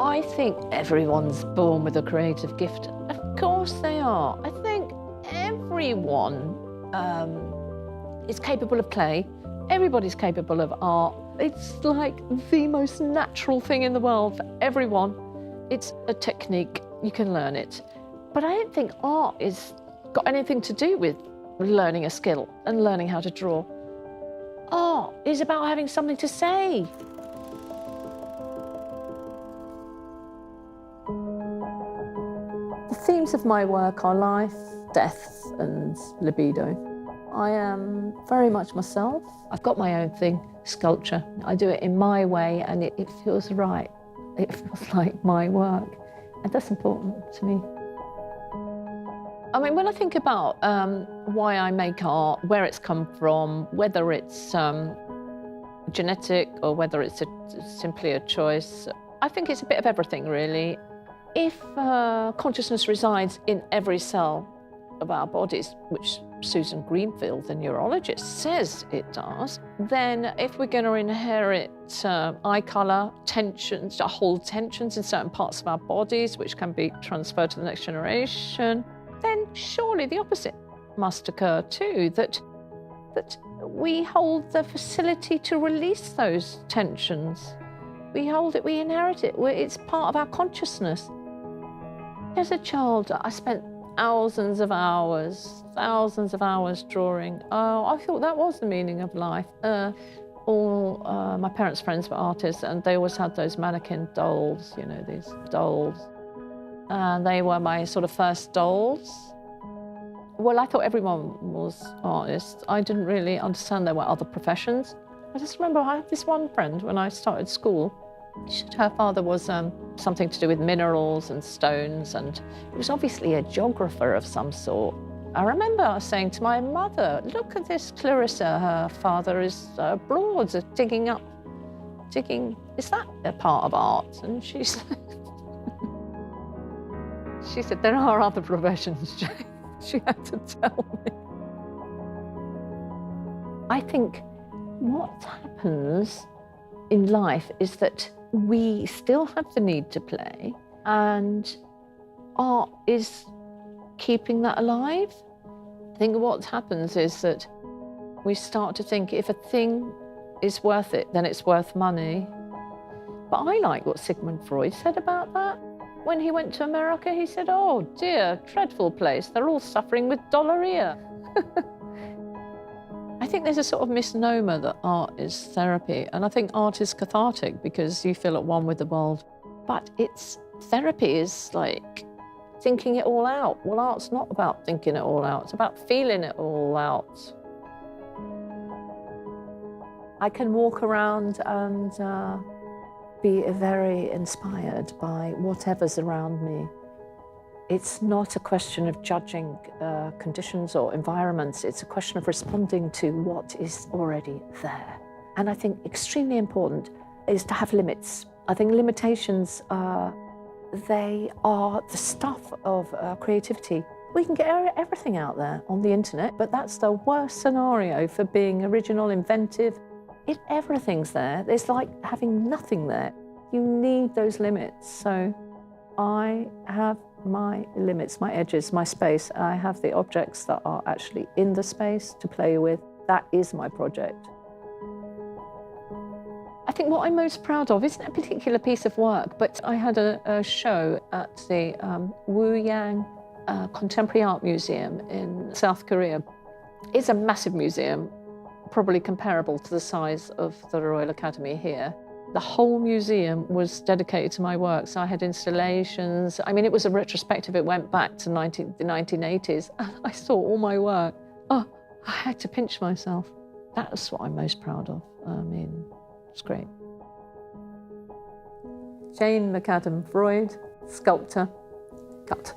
I think everyone's born with a creative gift. Of course they are. I think everyone is capable of play. Everybody's capable of art. It's like the most natural thing in the world for everyone. It's a technique, you can learn it. But I don't think art is got anything to do with learning a skill and learning how to draw. Art is about having something to say. The themes of my work are life, death, and libido. I am very much myself. I've got my own thing, sculpture. I do it in my way and it feels right. It feels like my work, and that's important to me. I mean, when I think about why I make art, where it's come from, whether it's genetic or whether it's simply a choice, I think it's a bit of everything, really. If consciousness resides in every cell of our bodies, which Susan Greenfield, the neurologist, says it does, then if we're going to inherit eye colour, tensions, to hold tensions in certain parts of our bodies, which can be transferred to the next generation, then surely the opposite must occur too, that we hold the facility to release those tensions. We hold it, we inherit it, it's part of our consciousness. As a child, I spent thousands of hours drawing. Oh, I thought that was the meaning of life. All my parents' friends were artists, and they always had those mannequin dolls, you know, these dolls. And they were my sort of first dolls. Well, I thought everyone was artists. I didn't really understand there were other professions. I just remember I had this one friend when I started school. Her father was something to do with minerals and stones, and he was obviously a geographer of some sort. I remember saying to my mother, look at this Clarissa, her father is abroad, digging, is that a part of art? And she said, there are other professions, Jane. She had to tell me. I think what happens in life is that we still have the need to play, and art is keeping that alive. I think what happens is that we start to think if a thing is worth it, then it's worth money. But I like what Sigmund Freud said about that. When he went to America, he said, oh dear, dreadful place, they're all suffering with dollaria. I think there's a sort of misnomer that art is therapy, and I think art is cathartic because you feel at one with the world. But therapy is like thinking it all out. Well, art's not about thinking it all out, it's about feeling it all out. I can walk around and be very inspired by whatever's around me. It's not a question of judging conditions or environments, it's a question of responding to what is already there. And I think extremely important is to have limits. I think limitations, they are the stuff of creativity. We can get everything out there on the internet, but that's the worst scenario for being original, inventive. If everything's there, it's like having nothing there. You need those limits. So I have my limits, my edges, my space. I have the objects that are actually in the space to play with. That is my project. I think what I'm most proud of isn't a particular piece of work, but I had a show at the Woyang Contemporary Art Museum in South Korea. It's a massive museum, probably comparable to the size of the Royal Academy here. The whole museum was dedicated to my work, so I had installations. I mean, it was a retrospective, it went back to the 1980s, and I saw all my work. Oh, I had to pinch myself. That's what I'm most proud of. I mean, it's great. Jane McAdam, Freud, sculptor, cut.